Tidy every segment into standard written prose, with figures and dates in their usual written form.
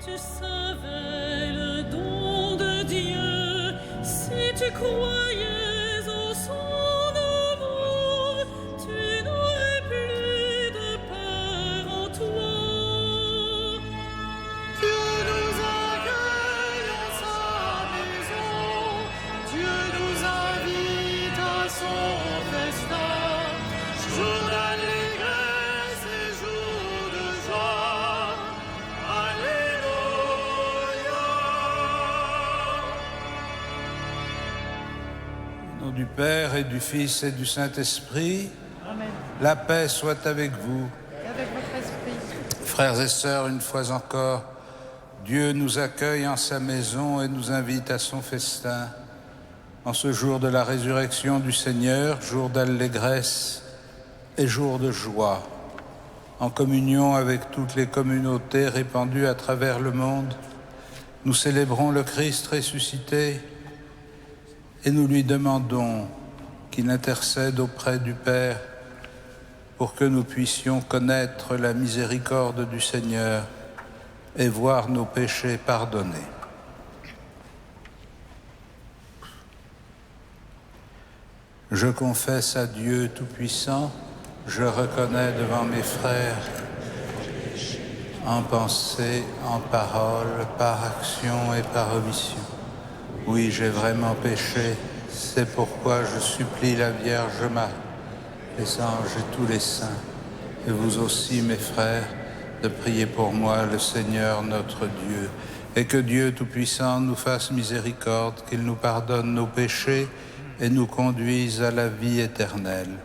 tu savais le don de Dieu, si tu croyais au son amour, tu n'aurais plus de peur en toi. Dieu nous accueille en sa maison, Dieu nous invite à son festin, jour d'allégresse et jour de joie. Alléluia. Au nom du Père et du Fils et du Saint-Esprit, Amen. la paix soit avec vous. Et avec votre esprit. Frères et sœurs, une fois encore, Dieu nous accueille en sa maison et nous invite à son festin. En ce jour de la résurrection du Seigneur, jour d'allégresse et jour de joie, en communion avec toutes les communautés répandues à travers le monde, nous célébrons le Christ ressuscité et nous lui demandons qu'il intercède auprès du Père pour que nous puissions connaître la miséricorde du Seigneur et voir nos péchés pardonnés. Je confesse à Dieu Tout-Puissant, je reconnais devant mes frères, en pensée, en parole, par action et par omission. Oui, j'ai vraiment péché, c'est pourquoi je supplie la Vierge Marie, les anges et tous les saints, et vous aussi, mes frères, de prier pour moi, le Seigneur notre Dieu, et que Dieu Tout-Puissant nous fasse miséricorde, qu'il nous pardonne nos péchés et nous conduise à la vie éternelle.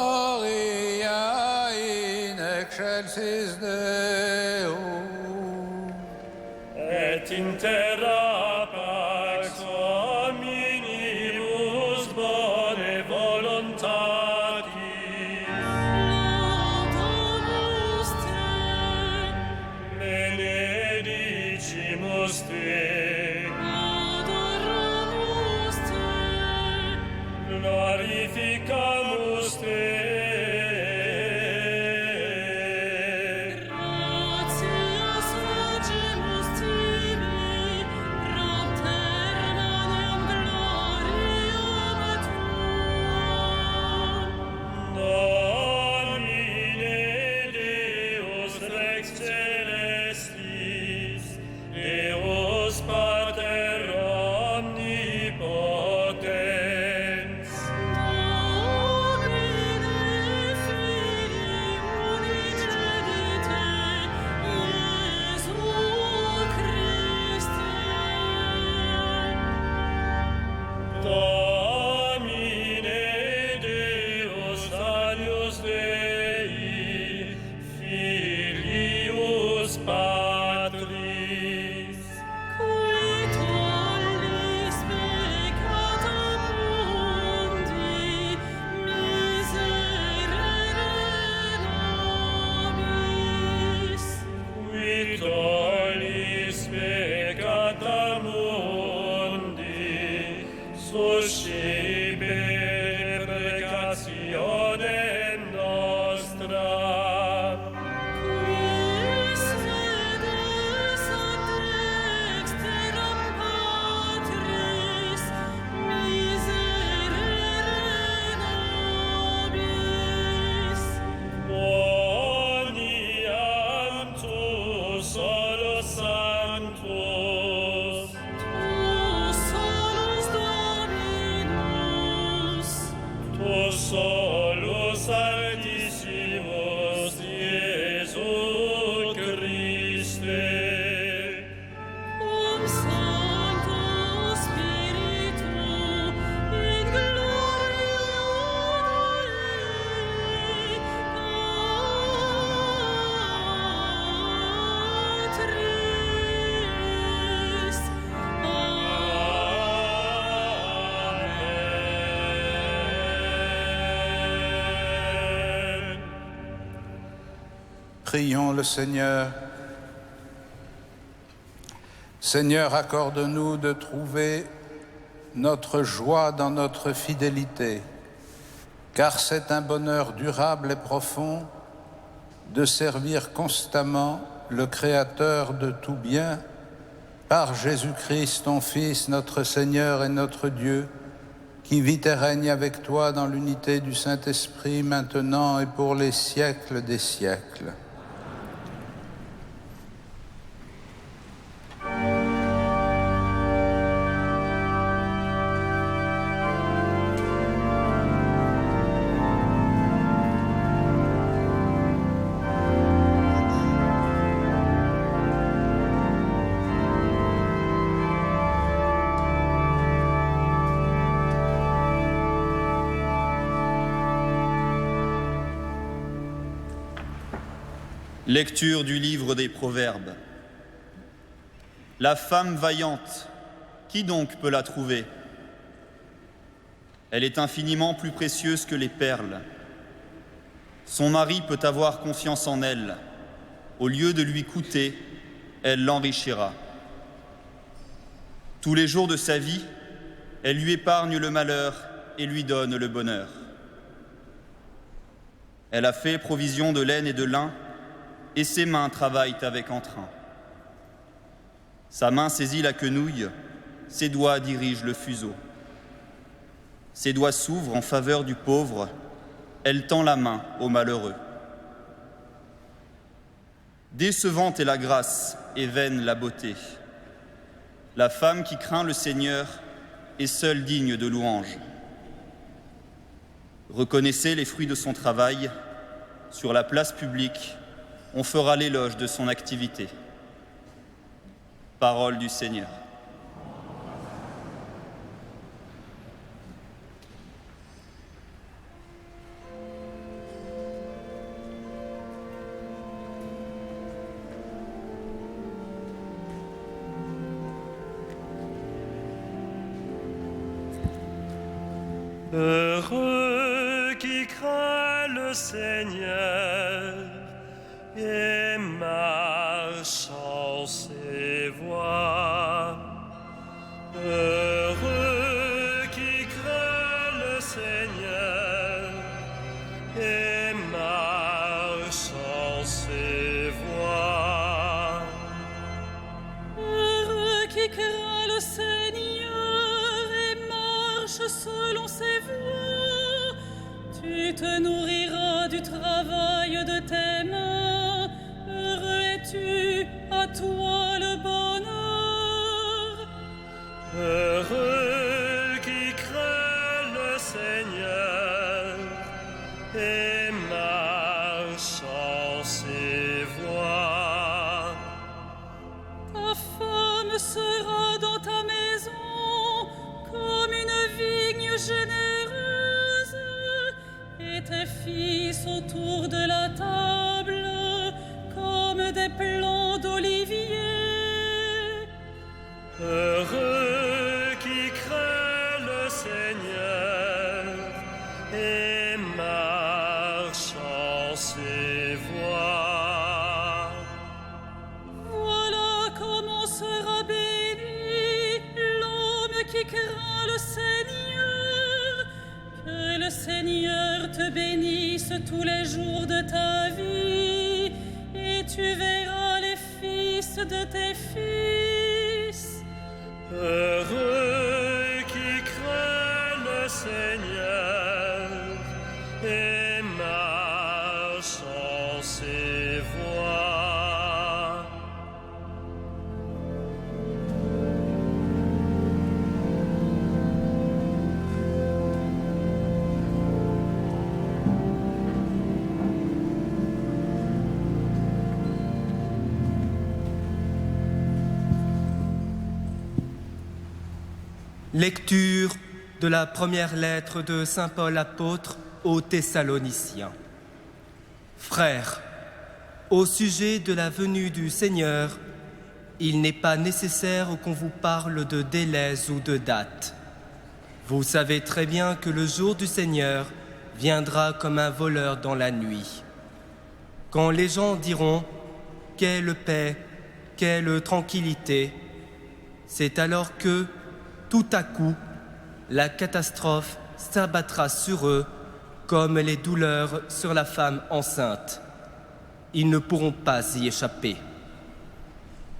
Gloria in excelsis Deo. Et in terra pax hominibus bone voluntatis. Laudamus te, Benedicimus te. adoramus te, Glorificamus te. gratias faciamus tibi, propternam gloriam tuam. Domine Deus Rex Celestis, Deus Pater Omnipotens, Domine Filii unigenite, Iesu Christe. Domine Deus Alius Dei, Filius Patris, Qui tollis peccata mundi, miserere nobis. qui tollis peccata mundi, suscipe preccationem nostra. Qui sedes ad dexteram Patris, miserere nobis. Boniam tu solus sanctus, Tu solus Dominus, tu solus Altissimus Iesu Christe, cum Sancto Spiritu, in gloria Dei Patris. Amen. Prions le Seigneur. Seigneur, accorde-nous de trouver notre joie dans notre fidélité, car c'est un bonheur durable et profond de servir constamment le Créateur de tout bien, par Jésus-Christ, ton Fils, notre Seigneur et notre Dieu, qui vit et règne avec toi dans l'unité du Saint-Esprit, maintenant et pour les siècles des siècles. Lecture du livre des Proverbes. La femme vaillante, qui donc peut la trouver? Elle est infiniment plus précieuse que les perles. Son mari peut avoir confiance en elle. Au lieu de lui coûter, elle l'enrichira. Tous les jours de sa vie, elle lui épargne le malheur et lui donne le bonheur. Elle a fait provision de laine et de lin, et ses mains travaillent avec entrain. Sa main saisit la quenouille, ses doigts dirigent le fuseau. Ses doigts s'ouvrent en faveur du pauvre, elle tend la main au malheureux. Décevante est la grâce et vaine la beauté. La femme qui craint le Seigneur est seule digne de louange. Reconnaissez les fruits de son travail. Sur la place publique, on fera l'éloge de son activité. Parole du Seigneur. le Seigneur et marche en ses voies. Heureux qui craint le Seigneur et marche en ses voies. Heureux qui craint le Seigneur et marche selon ses voies. Tu te nourriras du travail de tes mains. Heureux es-tu, à toi le bonheur. Heureux qui craint le Seigneur et marche en ses voies. Ta femme sera dans ta maison comme une vigne généreuse, et tes fils autour de la table comme des plants d'olivier. Heureux qui craint le Seigneur et marche en ses voies. Voilà comment sera béni l'homme qui craint le Seigneur. Que le Seigneur te bénisse tous les jours de ta vie, et tu verras les fils de tes fils. Heureux qui craint le Seigneur et marche en ses voies. Lecture de la première lettre de saint Paul apôtre aux Thessaloniciens. Frères, au sujet de la venue du Seigneur, il n'est pas nécessaire qu'on vous parle de délais ou de dates. Vous savez très bien que le jour du Seigneur viendra comme un voleur dans la nuit. Quand les gens diront « Quelle paix, quelle tranquillité », c'est alors que, tout à coup, la catastrophe s'abattra sur eux comme les douleurs sur la femme enceinte. Ils ne pourront pas y échapper.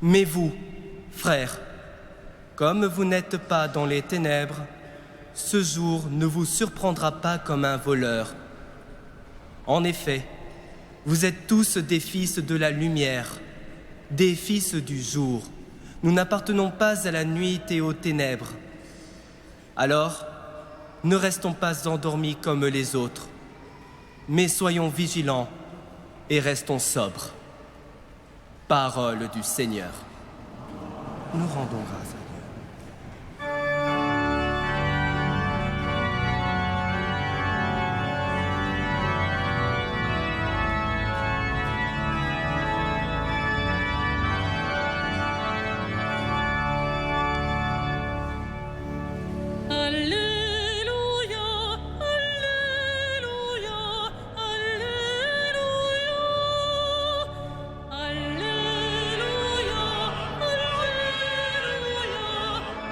Mais vous, frères, comme vous n'êtes pas dans les ténèbres, ce jour ne vous surprendra pas comme un voleur. En effet, vous êtes tous des fils de la lumière, des fils du jour. Nous n'appartenons pas à la nuit et aux ténèbres. Alors, ne restons pas endormis comme les autres, mais soyons vigilants et restons sobres. Parole du Seigneur. Nous rendons grâce à Dieu. Alléluia, Alléluia, Alléluia, Alléluia,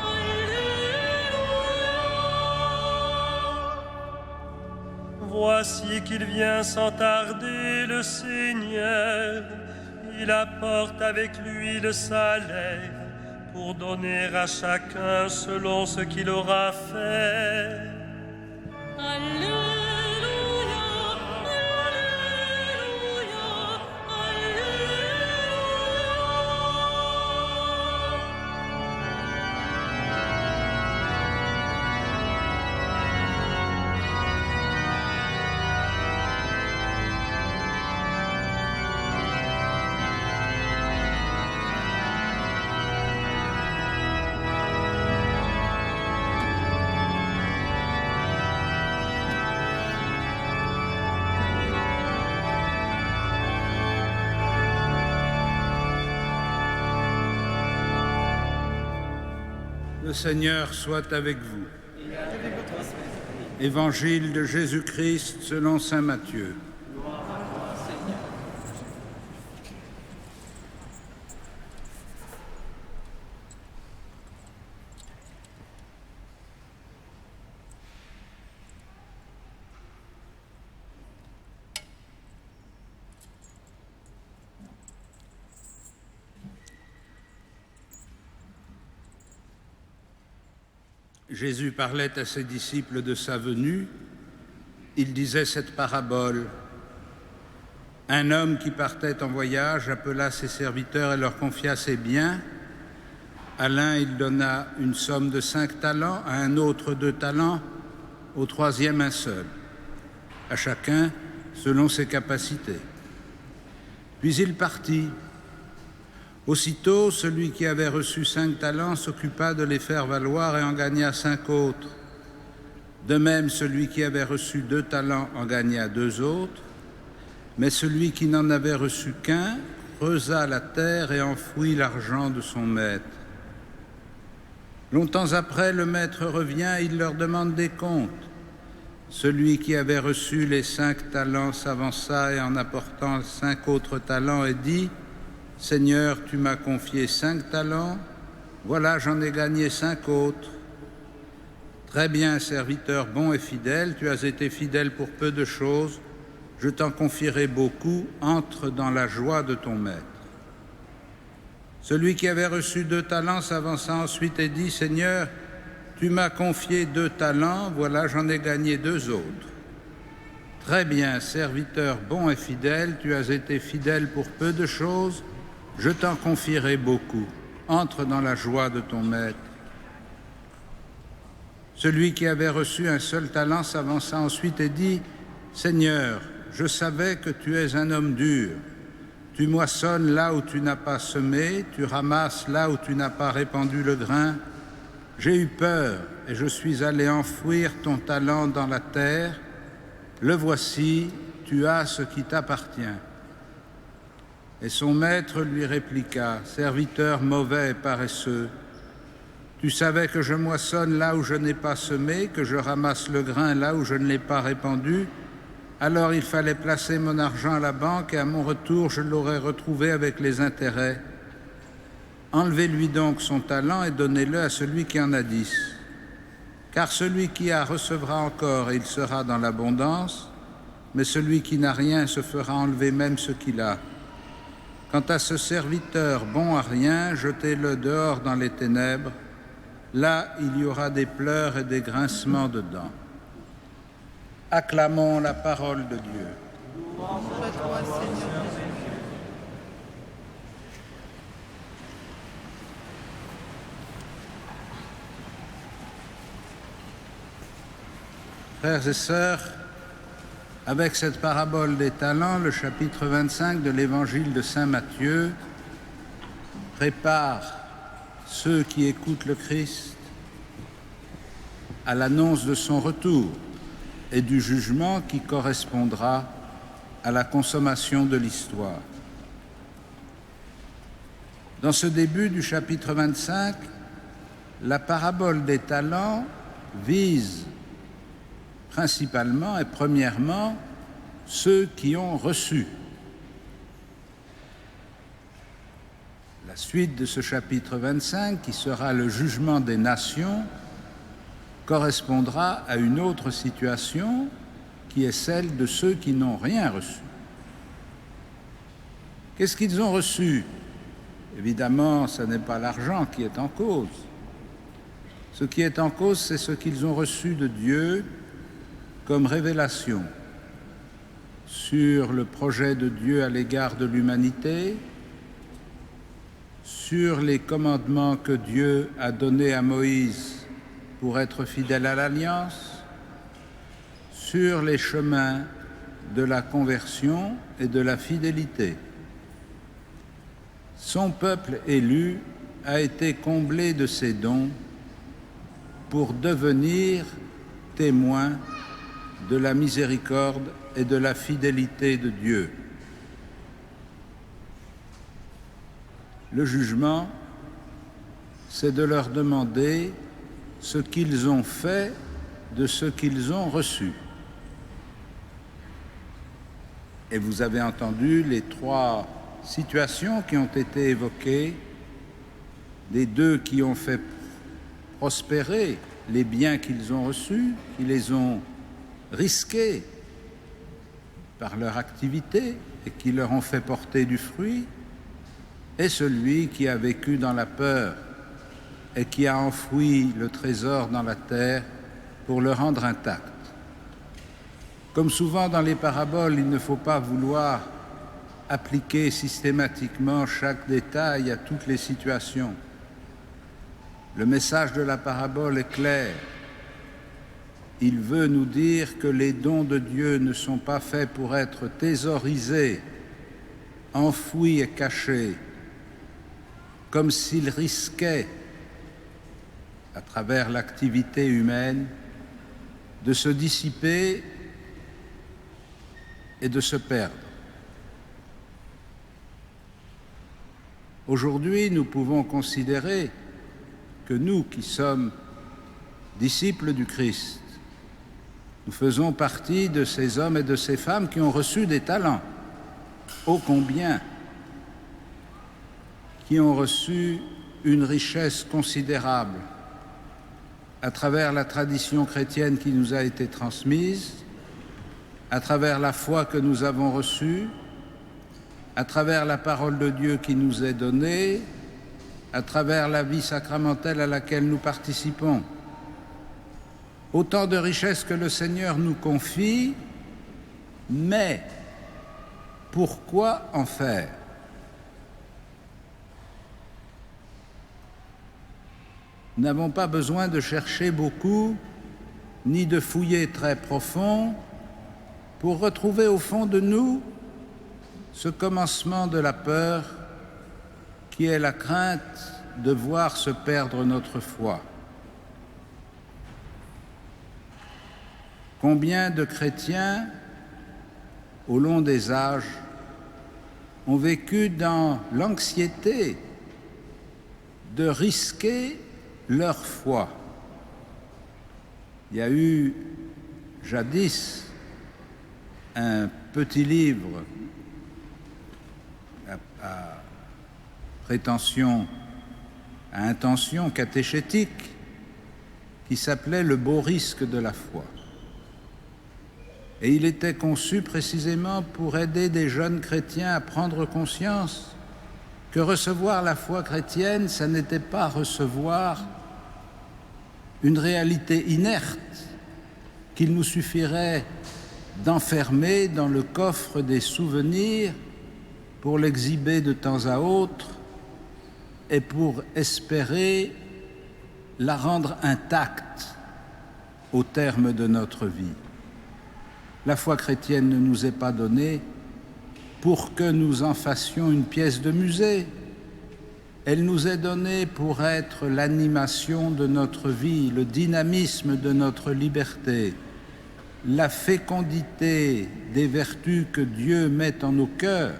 Alléluia. Voici qu'il vient sans tarder, le Seigneur. Il apporte avec lui le salaire pour donner à chacun selon ce qu'il aura fait. Alléluia, Alléluia, Le Seigneur soit avec vous. Évangile de Jésus-Christ selon saint Matthieu. Jésus parlait à ses disciples de sa venue. Il disait cette parabole. Un homme qui partait en voyage appela ses serviteurs et leur confia ses biens. À l'un, il donna une somme de 5 talents, à un autre 2 talents, au troisième un seul, à chacun selon ses capacités. Puis il partit. Aussitôt, celui qui avait reçu 5 talents s'occupa de les faire valoir et en gagna 5 autres. De même, celui qui avait reçu 2 talents en gagna 2 autres. Mais celui qui n'en avait reçu qu'un creusa la terre et enfouit l'argent de son maître. Longtemps après, le maître revient, il leur demande des comptes. Celui qui avait reçu les 5 talents s'avança et en apportant 5 autres talents et dit : « Seigneur, tu m'as confié 5 talents, voilà j'en ai gagné 5 autres. Très bien, serviteur bon et fidèle, tu as été fidèle pour peu de choses, je t'en confierai beaucoup, entre dans la joie de ton maître. » Celui qui avait reçu 2 talents s'avança ensuite et dit : « Seigneur, tu m'as confié 2 talents, voilà j'en ai gagné 2 autres. Très bien, serviteur bon et fidèle, tu as été fidèle pour peu de choses, je t'en confierai beaucoup. Entre dans la joie de ton maître. » Celui qui avait reçu un seul talent s'avança ensuite et dit : « Seigneur, je savais que tu es un homme dur. Tu moissonnes là où tu n'as pas semé, tu ramasses là où tu n'as pas répandu le grain. J'ai eu peur et je suis allé enfouir ton talent dans la terre. Le voici, tu as ce qui t'appartient. » Et son maître lui répliqua : « Serviteur mauvais et paresseux, tu savais que je moissonne là où je n'ai pas semé, que je ramasse le grain là où je ne l'ai pas répandu. Alors il fallait placer mon argent à la banque et à mon retour je l'aurais retrouvé avec les intérêts. Enlevez-lui donc son talent et donnez-le à celui qui en a 10. Car celui qui a recevra encore et il sera dans l'abondance, mais celui qui n'a rien se fera enlever même ce qu'il a. Quant à ce serviteur bon à rien, jetez-le dehors dans les ténèbres. Là, il y aura des pleurs et des grincements de dents. » Acclamons la parole de Dieu. Louange à toi, Seigneur Jésus. Frères et sœurs, avec cette parabole des talents, le chapitre 25 de l'évangile de saint Matthieu prépare ceux qui écoutent le Christ à l'annonce de son retour et du jugement qui correspondra à la consommation de l'histoire. Dans ce début du chapitre 25, la parabole des talents vise principalement et premièrement ceux qui ont reçu. La suite de ce chapitre 25, qui sera le jugement des nations, correspondra à une autre situation qui est celle de ceux qui n'ont rien reçu. Qu'est-ce qu'ils ont reçu ? Évidemment, ce n'est pas l'argent qui est en cause. Ce qui est en cause, c'est ce qu'ils ont reçu de Dieu comme révélation sur le projet de Dieu à l'égard de l'humanité, sur les commandements que Dieu a donnés à Moïse pour être fidèle à l'Alliance, sur les chemins de la conversion et de la fidélité. Son peuple élu a été comblé de ses dons pour devenir témoin de la miséricorde et de la fidélité de Dieu. Le jugement, c'est de leur demander ce qu'ils ont fait de ce qu'ils ont reçu. Et vous avez entendu les 3 situations qui ont été évoquées, les 2 qui ont fait prospérer les biens qu'ils ont reçus, qui les ont risqués par leur activité et qui leur ont fait porter du fruit, et celui qui a vécu dans la peur et qui a enfoui le trésor dans la terre pour le rendre intact. Comme souvent dans les paraboles, il ne faut pas vouloir appliquer systématiquement chaque détail à toutes les situations. Le message de la parabole est clair. Il veut nous dire que les dons de Dieu ne sont pas faits pour être thésaurisés, enfouis et cachés, comme s'ils risquaient, à travers l'activité humaine, de se dissiper et de se perdre. Aujourd'hui, nous pouvons considérer que nous qui sommes disciples du Christ, nous faisons partie de ces hommes et de ces femmes qui ont reçu des talents, ô combien, qui ont reçu une richesse considérable à travers la tradition chrétienne qui nous a été transmise, à travers la foi que nous avons reçue, à travers la parole de Dieu qui nous est donnée, à travers la vie sacramentelle à laquelle nous participons. Autant de richesses que le Seigneur nous confie, mais pourquoi en faire ? Nous n'avons pas besoin de chercher beaucoup, ni de fouiller très profond, pour retrouver au fond de nous ce commencement de la peur qui est la crainte de voir se perdre notre foi. Combien de chrétiens, au long des âges, ont vécu dans l'anxiété de risquer leur foi. Il y a eu jadis un petit livre à prétention, à intention catéchétique qui s'appelait « Le beau risque de la foi ». Et il était conçu précisément pour aider des jeunes chrétiens à prendre conscience que recevoir la foi chrétienne, ça n'était pas recevoir une réalité inerte qu'il nous suffirait d'enfermer dans le coffre des souvenirs pour l'exhiber de temps à autre et pour espérer la rendre intacte au terme de notre vie. La foi chrétienne ne nous est pas donnée pour que nous en fassions une pièce de musée. Elle nous est donnée pour être l'animation de notre vie, le dynamisme de notre liberté, la fécondité des vertus que Dieu met en nos cœurs.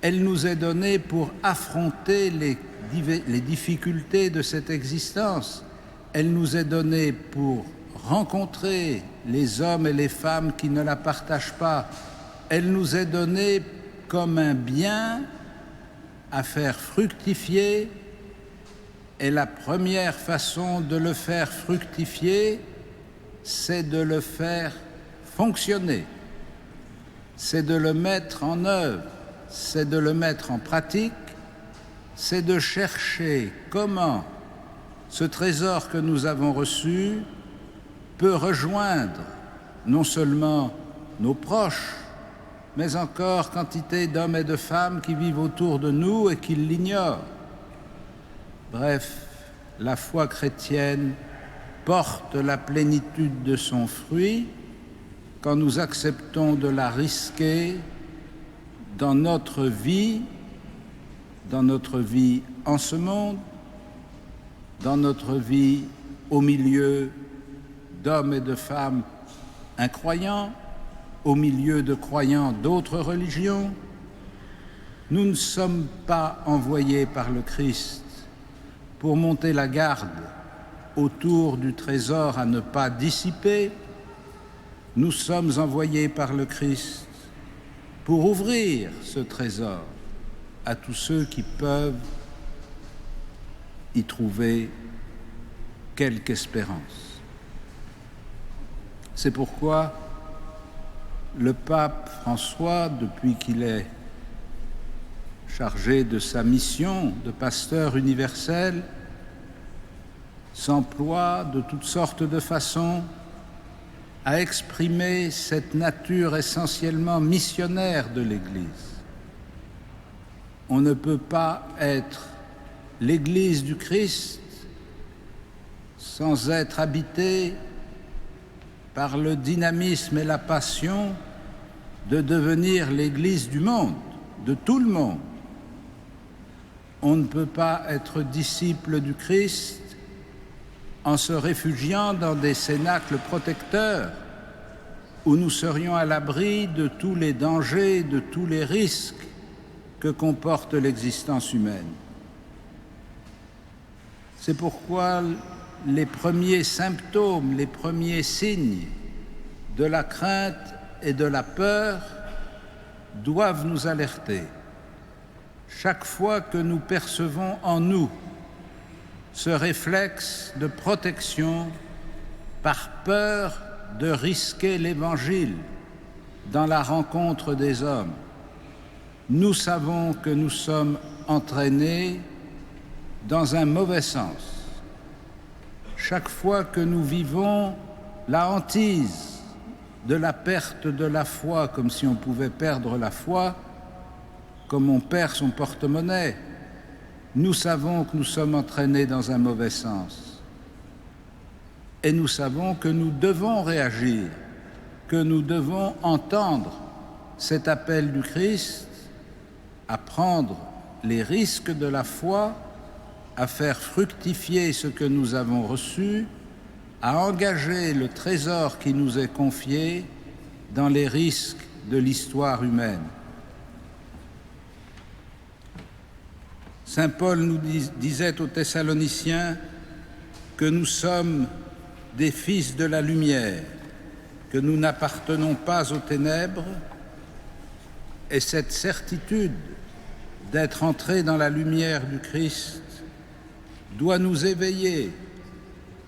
Elle nous est donnée pour affronter les difficultés de cette existence. Elle nous est donnée pour rencontrer les hommes et les femmes qui ne la partagent pas. Elle nous est donnée comme un bien à faire fructifier, et la première façon de le faire fructifier, c'est de le faire fonctionner, c'est de le mettre en œuvre, c'est de le mettre en pratique, c'est de chercher comment ce trésor que nous avons reçu peut rejoindre non seulement nos proches, mais encore quantité d'hommes et de femmes qui vivent autour de nous et qui l'ignorent. Bref, la foi chrétienne porte la plénitude de son fruit quand nous acceptons de la risquer dans notre vie en ce monde, dans notre vie au milieu d'hommes et de femmes incroyants, au milieu de croyants d'autres religions. Nous ne sommes pas envoyés par le Christ pour monter la garde autour du trésor à ne pas dissiper, nous sommes envoyés par le Christ pour ouvrir ce trésor à tous ceux qui peuvent y trouver quelque espérance. C'est pourquoi le pape François, depuis qu'il est chargé de sa mission de pasteur universel, s'emploie de toutes sortes de façons à exprimer cette nature essentiellement missionnaire de l'Église. On ne peut pas être l'Église du Christ sans être habité par le dynamisme et la passion de devenir l'Église du monde, de tout le monde. On ne peut pas être disciple du Christ en se réfugiant dans des cénacles protecteurs où nous serions à l'abri de tous les dangers, de tous les risques que comporte l'existence humaine. C'est pourquoi les premiers symptômes, les premiers signes de la crainte et de la peur doivent nous alerter. Chaque fois que nous percevons en nous ce réflexe de protection par peur de risquer l'Évangile dans la rencontre des hommes, nous savons que nous sommes entraînés dans un mauvais sens. Chaque fois que nous vivons la hantise de la perte de la foi, comme si on pouvait perdre la foi, comme on perd son porte-monnaie, nous savons que nous sommes entraînés dans un mauvais sens. Et nous savons que nous devons réagir, que nous devons entendre cet appel du Christ à prendre les risques de la foi, à faire fructifier ce que nous avons reçu, à engager le trésor qui nous est confié dans les risques de l'histoire humaine. Saint Paul nous disait aux Thessaloniciens que nous sommes des fils de la lumière, que nous n'appartenons pas aux ténèbres, et cette certitude d'être entrés dans la lumière du Christ doit nous éveiller.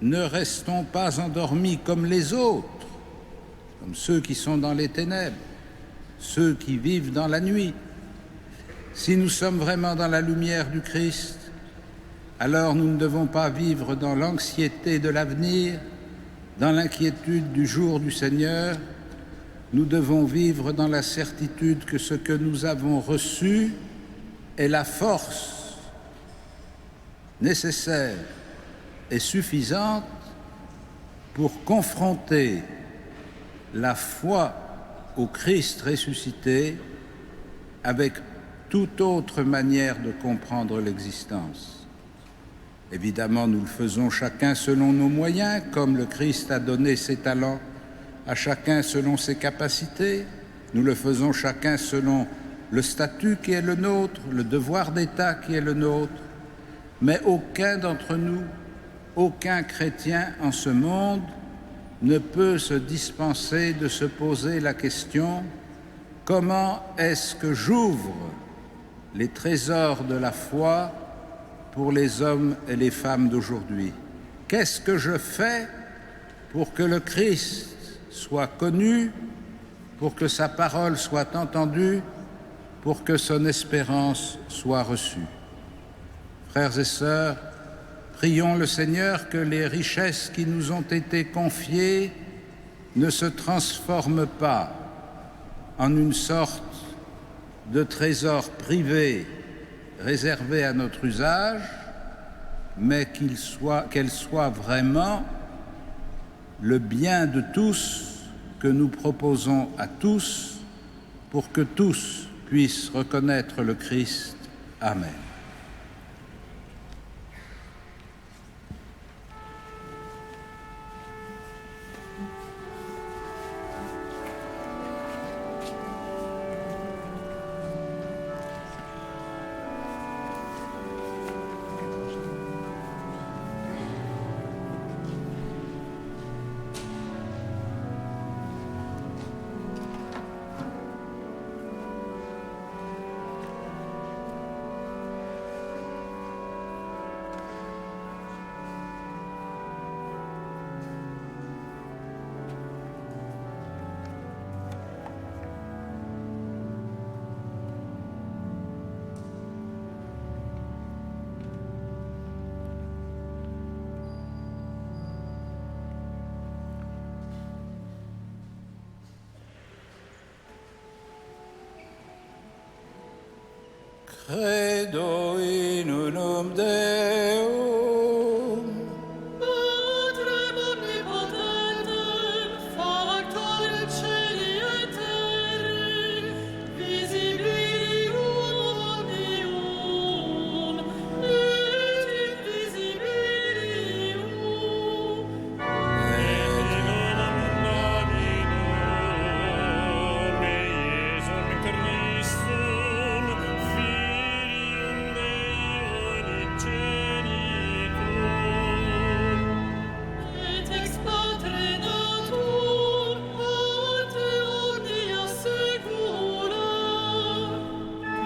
Ne restons pas endormis comme les autres, comme ceux qui sont dans les ténèbres, ceux qui vivent dans la nuit. Si nous sommes vraiment dans la lumière du Christ, alors nous ne devons pas vivre dans l'anxiété de l'avenir, dans l'inquiétude du jour du Seigneur. Nous devons vivre dans la certitude que ce que nous avons reçu est la force nécessaire et suffisante pour confronter la foi au Christ ressuscité avec toute autre manière de comprendre l'existence. Évidemment, nous le faisons chacun selon nos moyens, comme le Christ a donné ses talents à chacun selon ses capacités. Nous le faisons chacun selon le statut qui est le nôtre, le devoir d'État qui est le nôtre. Mais aucun d'entre nous, aucun chrétien en ce monde ne peut se dispenser de se poser la question: comment est-ce que j'ouvre les trésors de la foi pour les hommes et les femmes d'aujourd'hui? Qu'est-ce que je fais pour que le Christ soit connu, pour que sa parole soit entendue, pour que son espérance soit reçue? Frères et sœurs, prions le Seigneur que les richesses qui nous ont été confiées ne se transforment pas en une sorte de trésor privé réservé à notre usage, mais qu'elles soient vraiment le bien de tous que nous proposons à tous pour que tous puissent reconnaître le Christ. Amen. Credo in unum Deum, Patrem omnipotentem, factorem celi et terrae, visibilium omnium, et invisibilium. Et in unum Dominum Iesum Christum, Filium Dei unigenitum, Et ex patre natum, ante omnia saecula,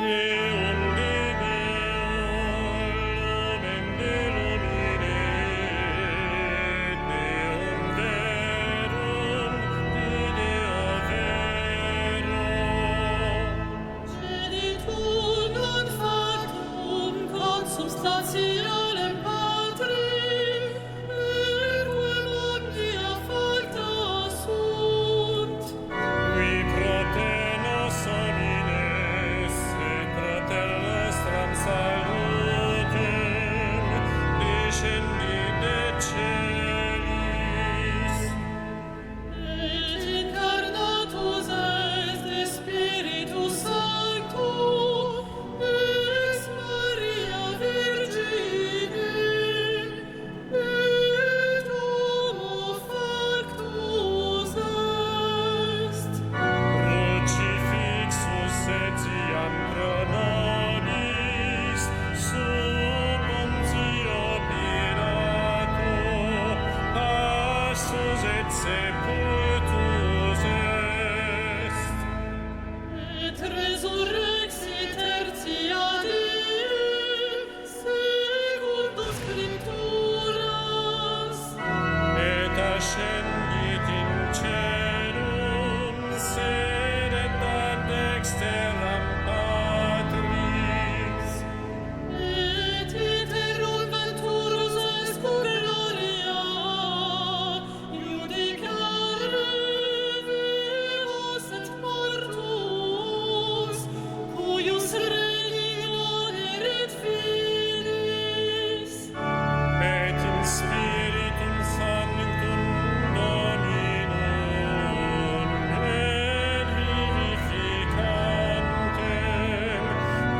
Deum de Deum, lumen de lumine, Deum verum, de Deo vero. genitur non factum consubstantialem Patri, erquem omnia facta sunt. Qui pro te nos homines, et pro te nostram salutem, descendi de celis. Et incarnatus est de Spiritus Sancto, ex Maria Virgine, et homo factus est. Crucifixus etiam pro nobis, sub Pontio Pilato, passus et sepultus est. Et resurrexit tertia die, secundum Scripturas, Et ascendit in caelum, sedet ad dexteram Patris. et iterum venturus est cum gloria, judicare vivos et mortuos, cuius regna erit finis. Et in Spiritum Sanctum Dominum, et vivificantem,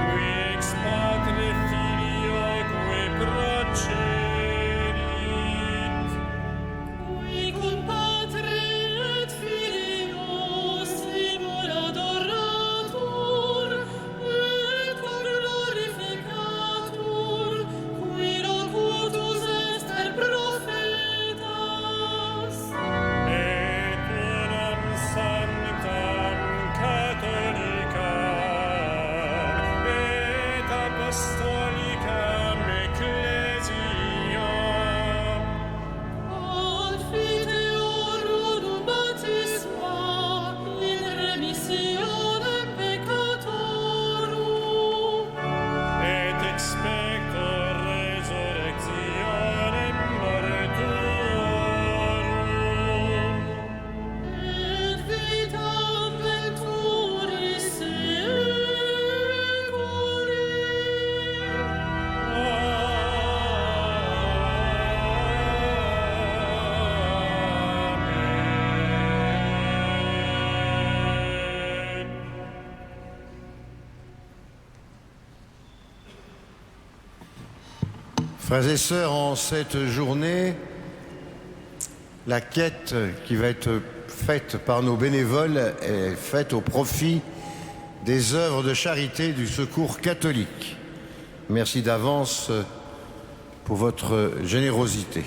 qui ex Patre Filioque procerit, Qui cum Patre et Filio simul adoratur, et cum glorificatur, qui locutus est per prophetas. et unam sanctam catholicam, et apostolicam ecclesiam, Confiteorum baptisma in remissionem peccatorum, et expecto resurrectionem mortuorum, et vitam venturis seculi. Amen. Frères et sœurs, en cette journée, la quête qui va être faite par nos bénévoles est faite au profit des œuvres de charité du Secours catholique. Merci d'avance pour votre générosité.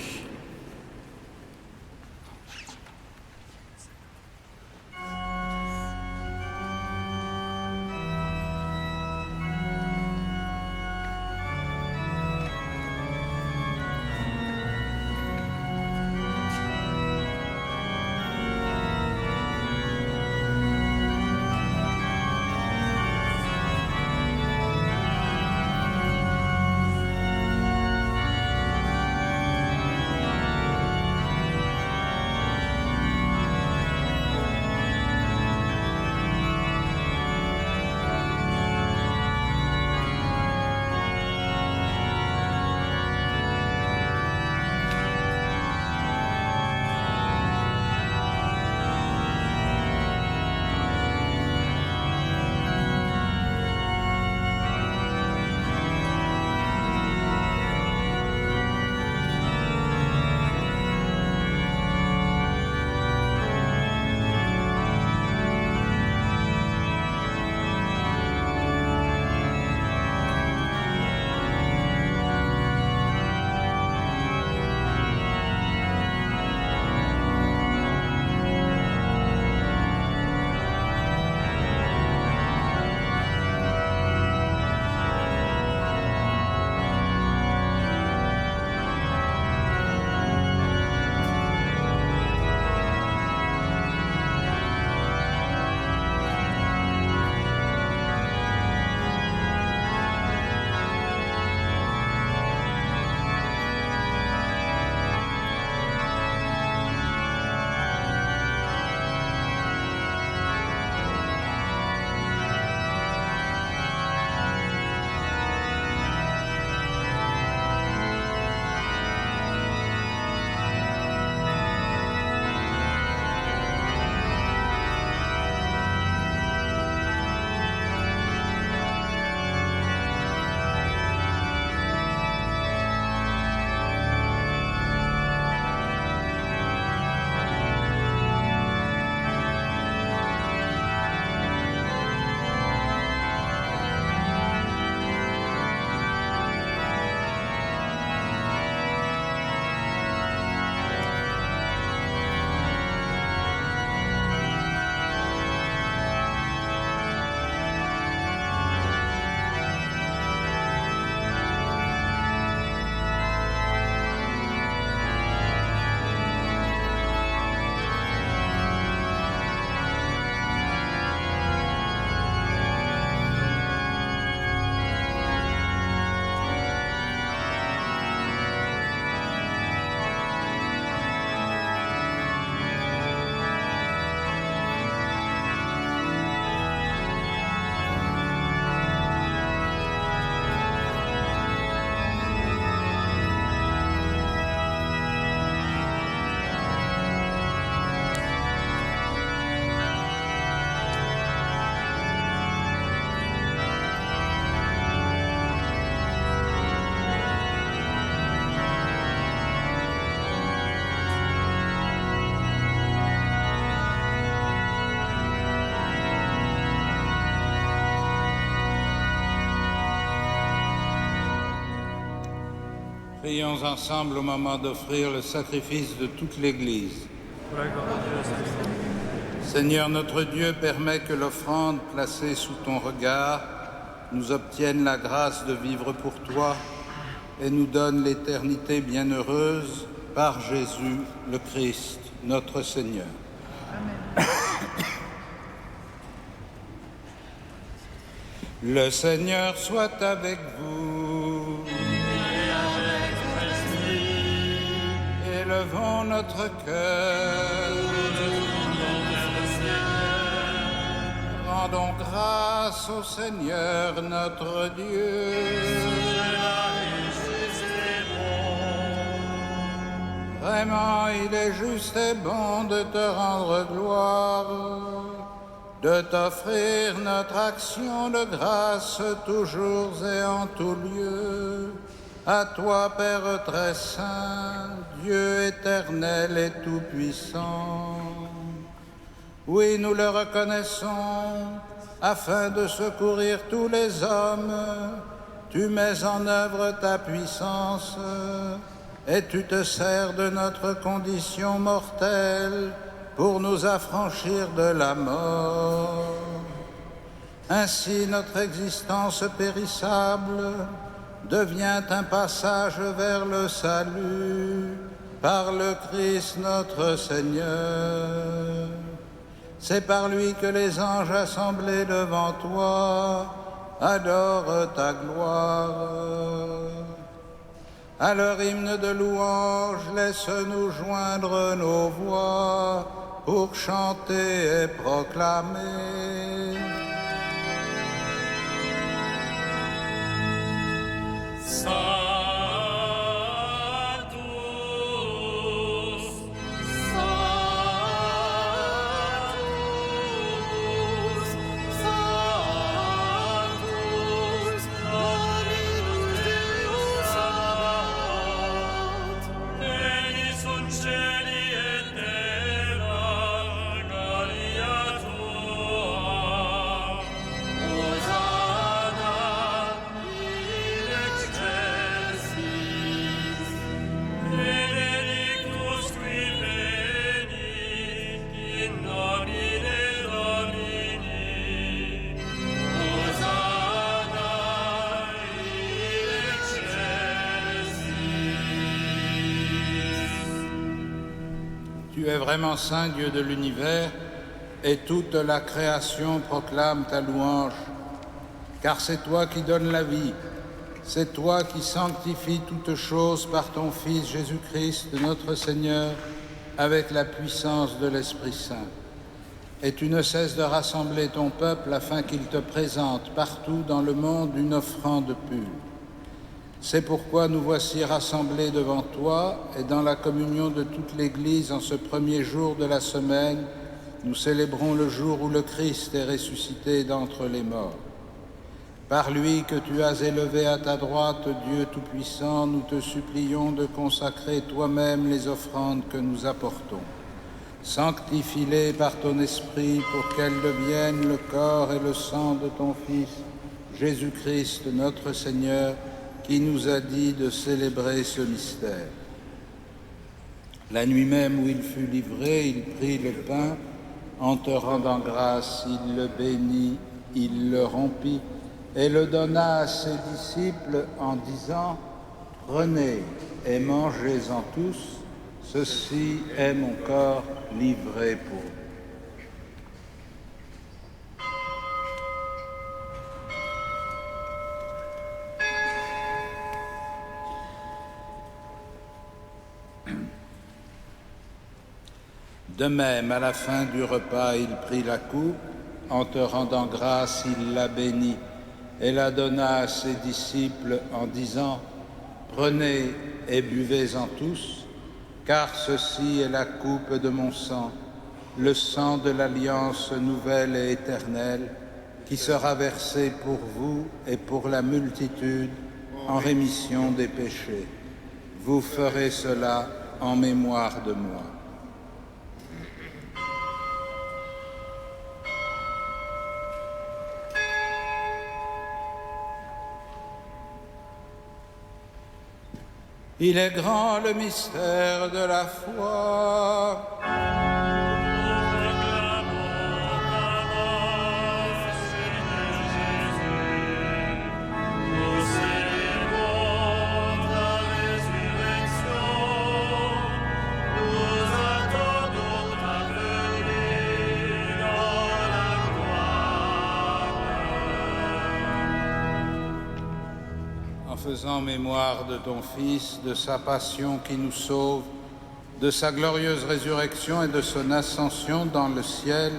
Prions ensemble au moment d'offrir le sacrifice de toute l'Église. Pour la gloire de Dieu, Seigneur notre Dieu, permets que l'offrande placée sous ton regard nous obtienne la grâce de vivre pour toi et nous donne l'éternité bienheureuse par Jésus le Christ, notre Seigneur. Amen. Le Seigneur soit avec vous. Élevons notre cœur. Rendons grâce au Seigneur notre Dieu. Vraiment, il est juste et bon de te rendre gloire, de t'offrir notre action de grâce toujours et en tout lieu. À toi, Père très saint, Dieu éternel et tout-puissant. Oui, nous le reconnaissons, afin de secourir tous les hommes, tu mets en œuvre ta puissance et tu te sers de notre condition mortelle pour nous affranchir de la mort. Ainsi, notre existence périssable devient un passage vers le salut par le Christ notre Seigneur. C'est par lui que les anges assemblés devant toi adorent ta gloire. À leur hymne de louange, laisse-nous joindre nos voix pour chanter et proclamer. Tu es vraiment saint, Dieu de l'univers, et toute la création proclame ta louange, car c'est toi qui donnes la vie, c'est toi qui sanctifies toutes choses par ton Fils Jésus-Christ, notre Seigneur, avec la puissance de l'Esprit Saint. Et tu ne cesses de rassembler ton peuple afin qu'il te présente partout dans le monde une offrande pure. C'est pourquoi nous voici rassemblés devant toi et dans la communion de toute l'Église en ce premier jour de la semaine, nous célébrons le jour où le Christ est ressuscité d'entre les morts. Par lui que tu as élevé à ta droite, Dieu Tout-Puissant, nous te supplions de consacrer toi-même les offrandes que nous apportons. Sanctifie-les par ton Esprit pour qu'elles deviennent le corps et le sang de ton Fils, Jésus-Christ notre Seigneur, qui nous a dit de célébrer ce mystère. La nuit même où il fut livré, il prit le pain, en te rendant grâce, il le bénit, il le rompit et le donna à ses disciples en disant « Prenez et mangez-en tous, ceci est mon corps livré pour vous. » De même, à la fin du repas, il prit la coupe, en te rendant grâce, il la bénit et la donna à ses disciples en disant « Prenez et buvez-en tous, car ceci est la coupe de mon sang, le sang de l'alliance nouvelle et éternelle, qui sera versé pour vous et pour la multitude en rémission des péchés. Vous ferez cela en mémoire de moi. » Il est grand le mystère de la foi. Faisant mémoire de ton Fils, de sa passion qui nous sauve, de sa glorieuse résurrection et de son ascension dans le ciel,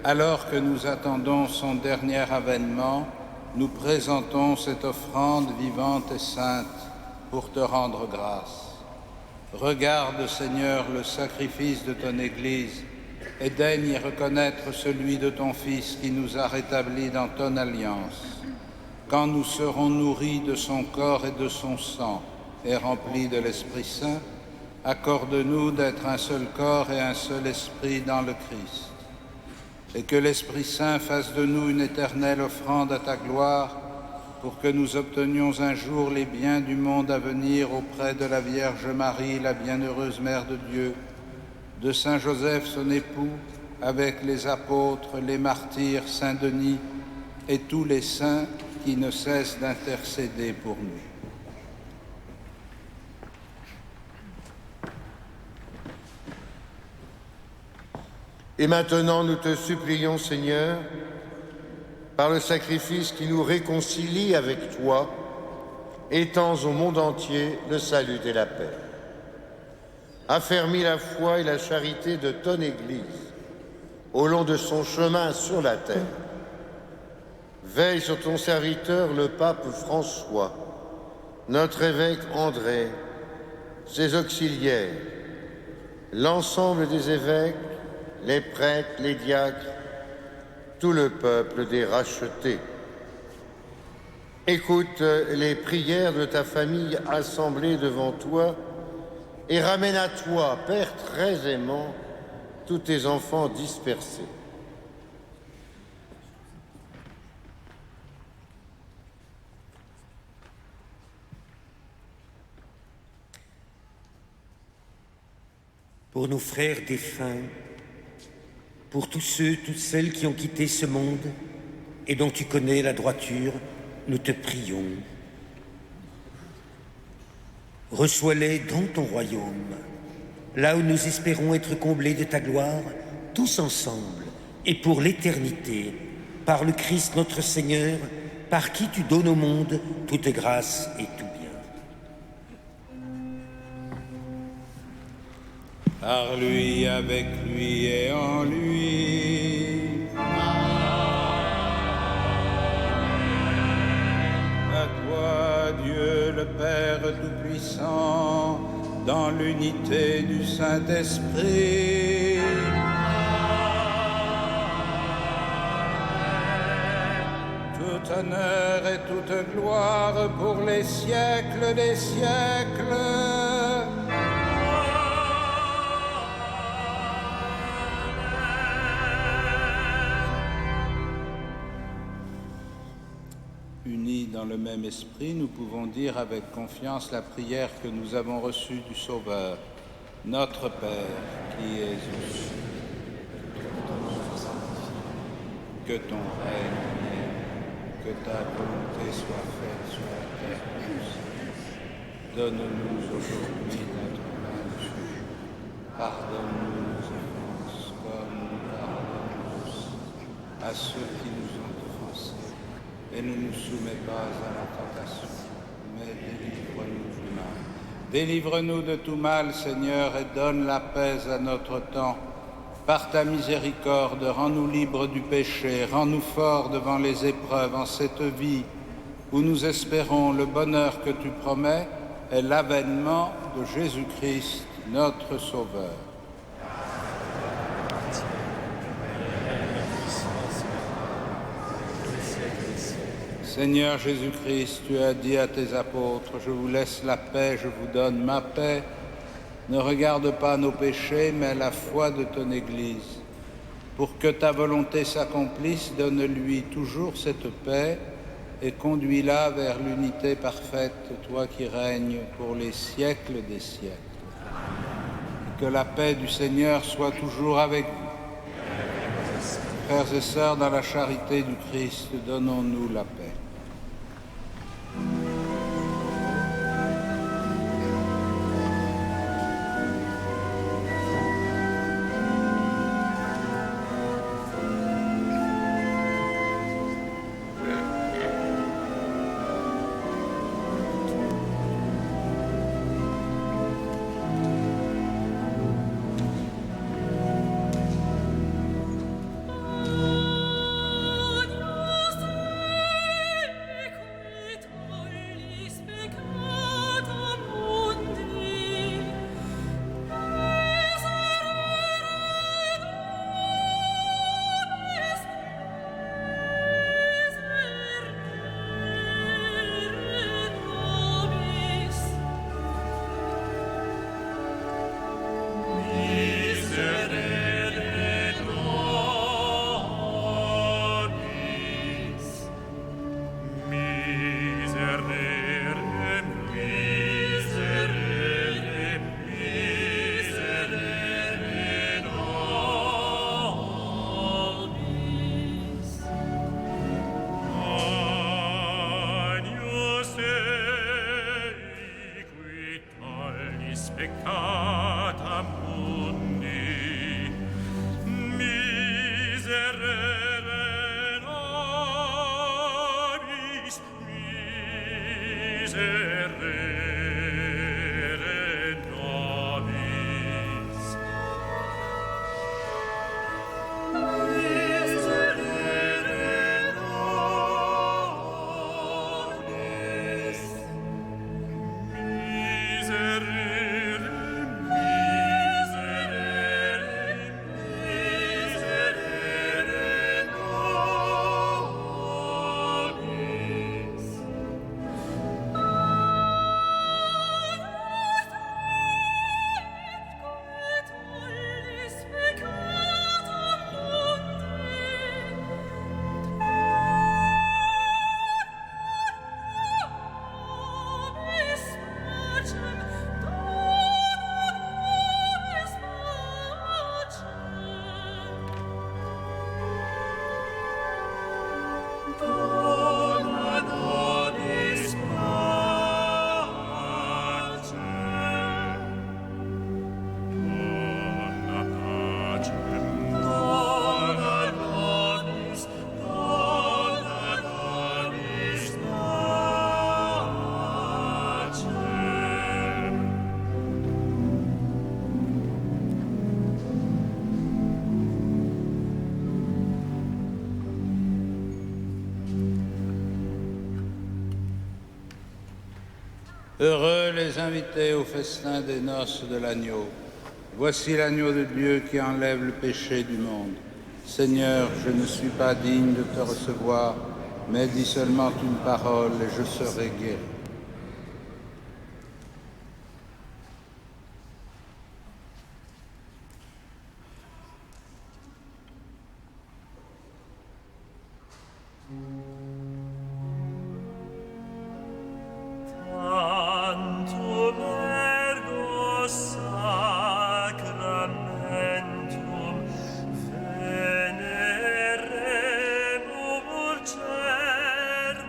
alors que nous attendons son dernier avènement, nous présentons cette offrande vivante et sainte pour te rendre grâce. Regarde, Seigneur, le sacrifice de ton Église et daigne y reconnaître celui de ton Fils qui nous a rétablis dans ton alliance. Quand nous serons nourris de son corps et de son sang et remplis de l'Esprit Saint, accorde-nous d'être un seul corps et un seul esprit dans le Christ. Et que l'Esprit Saint fasse de nous une éternelle offrande à ta gloire, pour que nous obtenions un jour les biens du monde à venir auprès de la Vierge Marie, la bienheureuse Mère de Dieu, de Saint Joseph, son époux, avec les apôtres, les martyrs, Saint Denis et tous les saints qui ne cessent d'intercéder pour nous. Et maintenant, nous te supplions, Seigneur, par le sacrifice qui nous réconcilie avec toi, étends au monde entier le salut et la paix. Affermis la foi et la charité de ton Église au long de son chemin sur la terre. Veille sur ton serviteur, le pape François, notre évêque André, ses auxiliaires, l'ensemble des évêques, les prêtres, les diacres, tout le peuple des rachetés. Écoute les prières de ta famille assemblée devant toi et ramène à toi, Père très aimant, tous tes enfants dispersés. Pour nos frères défunts, pour tous ceux, toutes celles qui ont quitté ce monde et dont tu connais la droiture, nous te prions. Reçois-les dans ton royaume, là où nous espérons être comblés de ta gloire, tous ensemble et pour l'éternité, par le Christ notre Seigneur, par qui tu donnes au monde toute grâce et tout bien. Par lui, avec lui et en lui. À toi, Dieu le Père Tout-Puissant, dans l'unité du Saint-Esprit. Tout honneur et toute gloire pour les siècles des siècles. Unis dans le même esprit, nous pouvons dire avec confiance la prière que nous avons reçue du Sauveur. Notre Père, qui es aux cieux, que ton règne vienne, que ta volonté soit faite sur la terre comme au ciel. Donne-nous aujourd'hui notre pain de ce jour. Pardonne-nous nos offenses, comme nous pardonnons aussi à ceux qui nous ont offensés. Et ne nous soumets pas à la tentation, mais délivre-nous du mal. Délivre-nous de tout mal, Seigneur, et donne la paix à notre temps. Par ta miséricorde, rends-nous libres du péché, rends-nous forts devant les épreuves en cette vie où nous espérons le bonheur que tu promets et l'avènement de Jésus-Christ, notre Sauveur. Seigneur Jésus-Christ, tu as dit à tes apôtres, je vous laisse la paix, je vous donne ma paix. Ne regarde pas nos péchés, mais la foi de ton Église. Pour que ta volonté s'accomplisse, donne-lui toujours cette paix et conduis-la vers l'unité parfaite, toi qui règnes pour les siècles des siècles. Et que la paix du Seigneur soit toujours avec vous. Frères et sœurs, dans la charité du Christ, donnons-nous la paix. peccata mundi, miserere nobis, miserere nobis. Miserere nobis, Heureux les invités au festin des noces de l'agneau. Voici l'agneau de Dieu qui enlève le péché du monde. Seigneur, je ne suis pas digne de te recevoir, mais dis seulement une parole et je serai guéri. Tantum ergo sacramentum veneremur cernovi,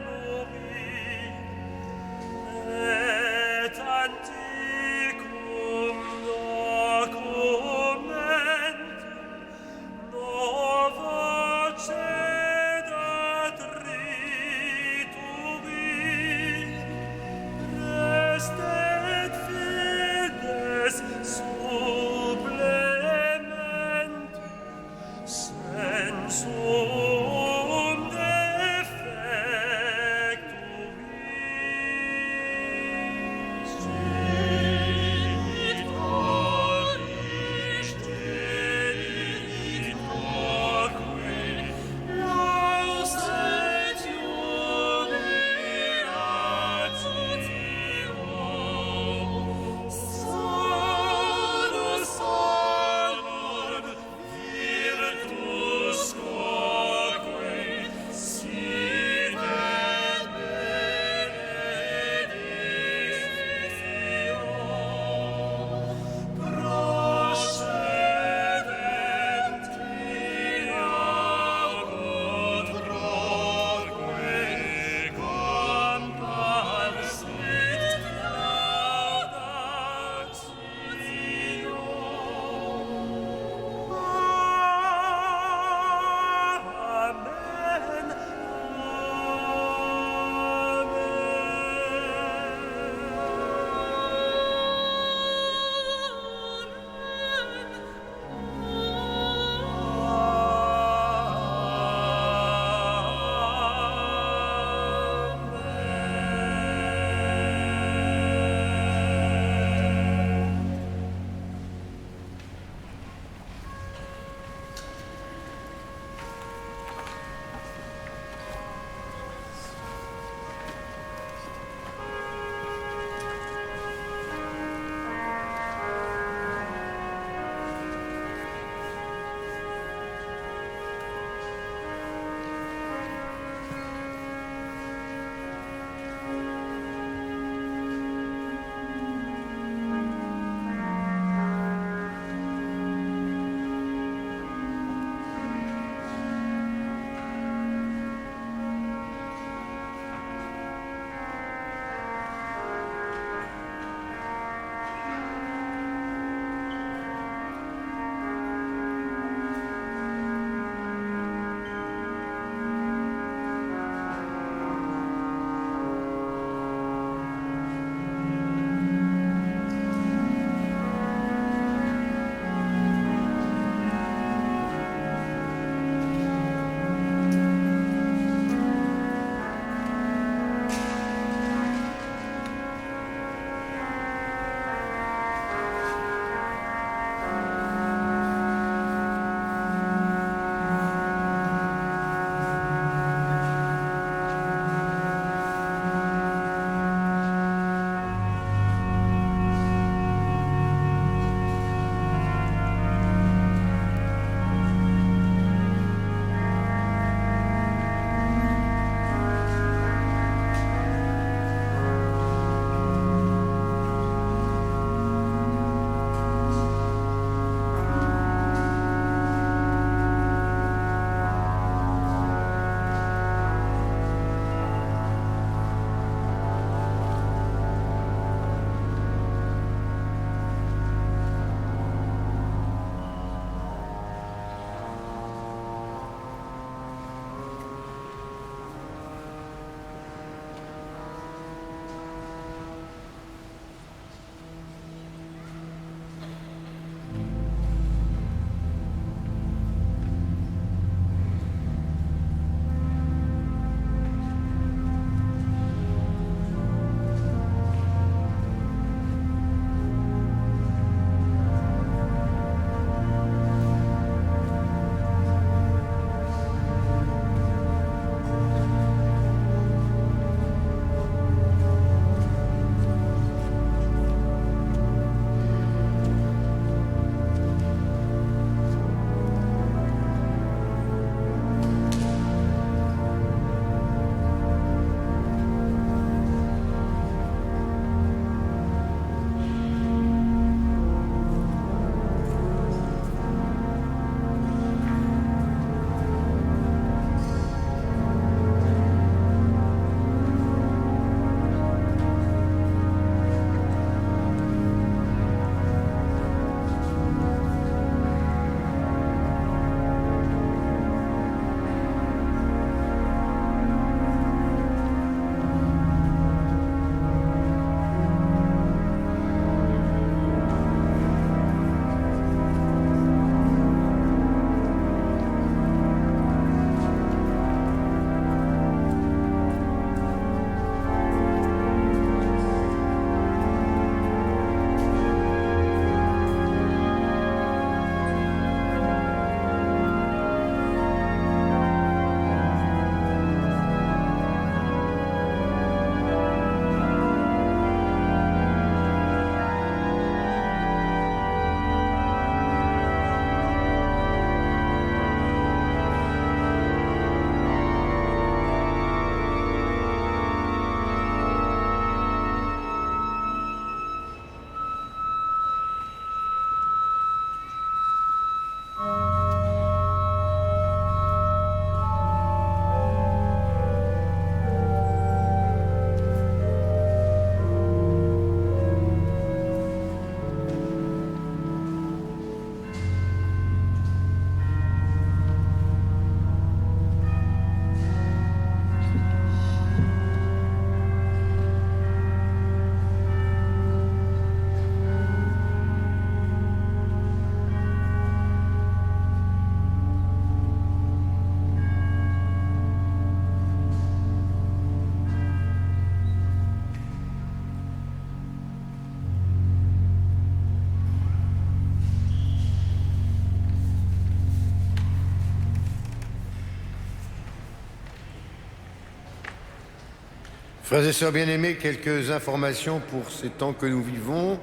Frères et sœurs bien-aimés, quelques informations pour ces temps que nous vivons.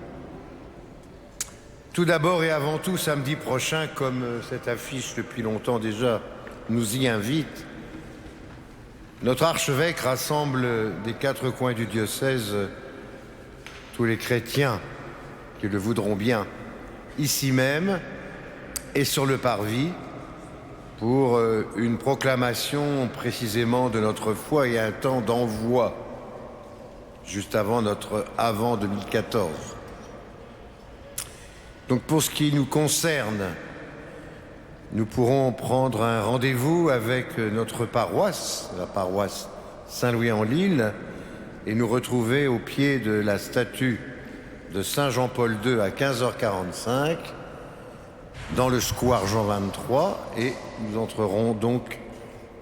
Tout d'abord et avant tout, samedi prochain, comme cette affiche depuis longtemps déjà nous y invite, notre archevêque rassemble des quatre coins du diocèse tous les chrétiens qui le voudront bien, ici même et sur le parvis, pour une proclamation précisément de notre foi et un temps d'envoi, juste avant notre avant 2014. Donc pour ce qui nous concerne, nous pourrons prendre un rendez-vous avec notre paroisse, la paroisse Saint-Louis-en-Lille, et nous retrouver au pied de la statue de Saint Jean-Paul II à 15h45 dans le square Jean 23, et nous entrerons donc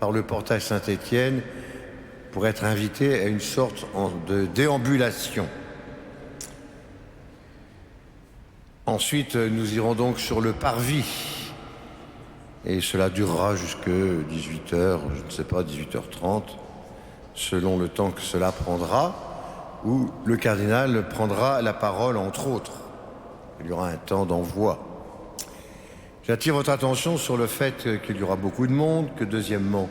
par le portail Saint-Étienne pour être invités à une sorte de déambulation. Ensuite, nous irons donc sur le parvis, et cela durera jusqu'à 18h, je ne sais pas, 18h30, selon le temps que cela prendra, où le cardinal prendra la parole, entre autres. Il y aura un temps d'envoi. J'attire votre attention sur le fait qu'il y aura beaucoup de monde, que deuxièmement,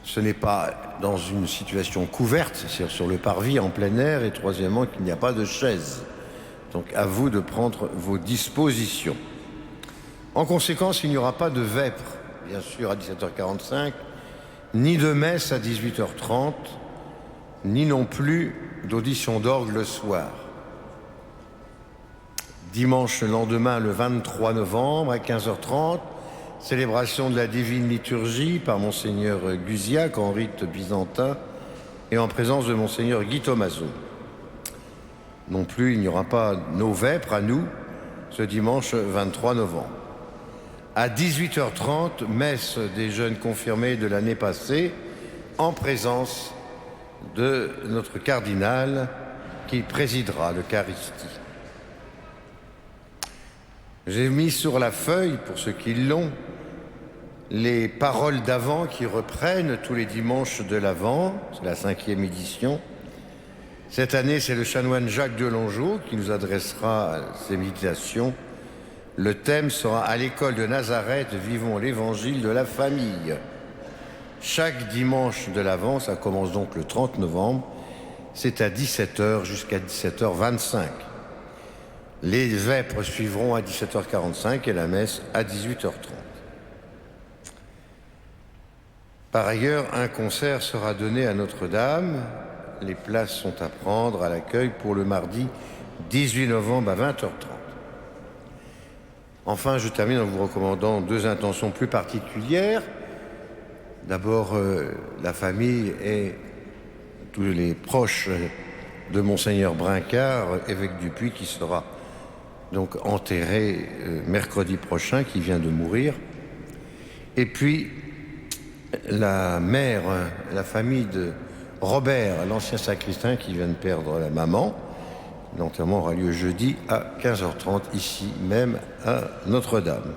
ce n'est pas dans une situation couverte, c'est-à-dire sur le parvis en plein air, et troisièmement, qu'il n'y a pas de chaise. Donc à vous de prendre vos dispositions. En conséquence, il n'y aura pas de vêpres, bien sûr, à 17h45, ni de messe à 18h30, ni non plus d'audition d'orgue le soir. Dimanche lendemain, le 23 novembre, à 15h30, célébration de la divine liturgie par Monseigneur Guziac en rite byzantin et en présence de Monseigneur Guy Tomaso. Non plus, il n'y aura pas nos vêpres à nous ce dimanche 23 novembre. À 18h30, messe des jeunes confirmés de l'année passée en présence de notre cardinal qui présidera l'Eucharistie. J'ai mis sur la feuille, pour ceux qui l'ont, les paroles d'Avent qui reprennent tous les dimanches de l'Avent, c'est la 5e édition. Cette année, c'est le chanoine Jacques de Longeau qui nous adressera ces méditations. Le thème sera « À l'école de Nazareth, vivons l'évangile de la famille ». Chaque dimanche de l'Avent, ça commence donc le 30 novembre, c'est à 17h jusqu'à 17h25. Les vêpres suivront à 17h45 et la messe à 18h30. Par ailleurs, un concert sera donné à Notre-Dame. Les places sont à prendre à l'accueil pour le mardi 18 novembre à 20h30. Enfin, je termine en vous recommandant deux intentions plus particulières. D'abord, la famille et tous les proches de Monseigneur Brincard, évêque du Puy, qui sera donc enterré mercredi prochain, qui vient de mourir. Et puis, la mère, la famille de Robert, l'ancien sacristain qui vient de perdre la maman. L'enterrement aura lieu jeudi à 15h30, ici même à Notre-Dame.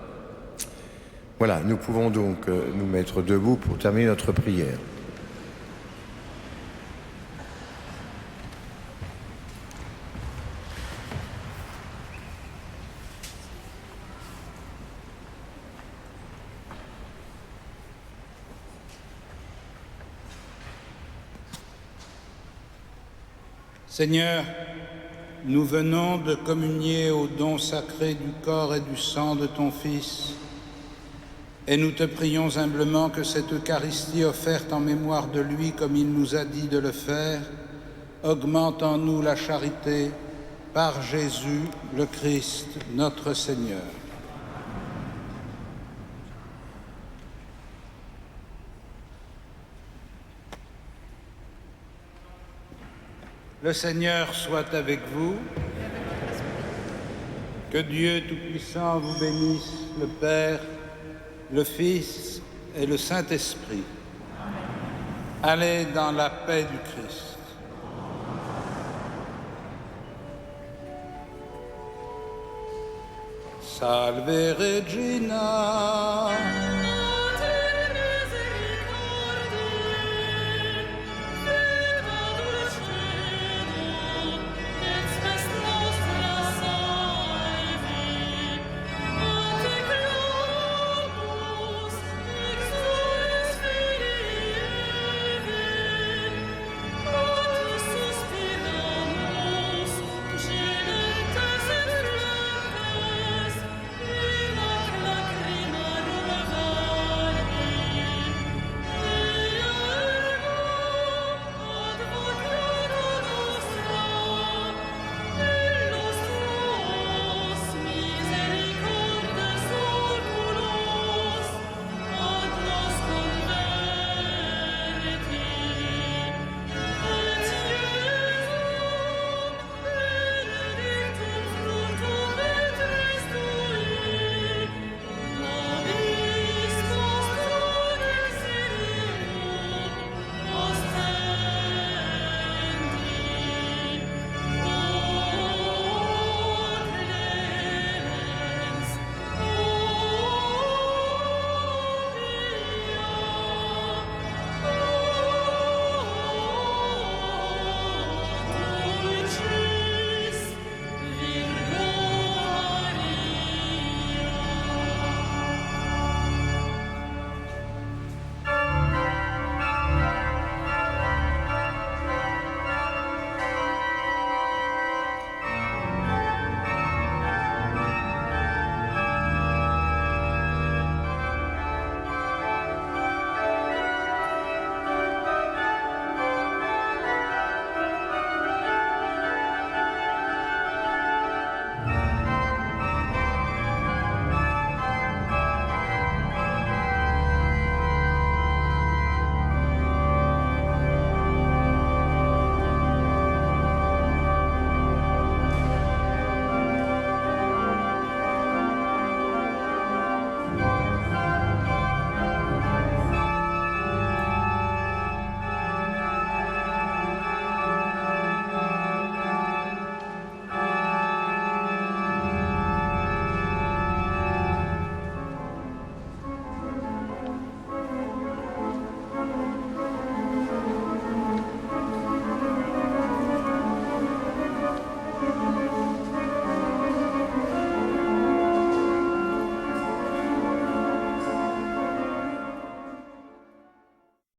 Voilà, nous pouvons donc nous mettre debout pour terminer notre prière. Seigneur, nous venons de communier au don sacré du corps et du sang de ton Fils, et nous te prions humblement que cette Eucharistie offerte en mémoire de lui, comme il nous a dit de le faire, augmente en nous la charité par Jésus le Christ, notre Seigneur. Le Seigneur soit avec vous. Que Dieu Tout-Puissant vous bénisse, le Père, le Fils et le Saint-Esprit. Allez dans la paix du Christ. Salve Regina.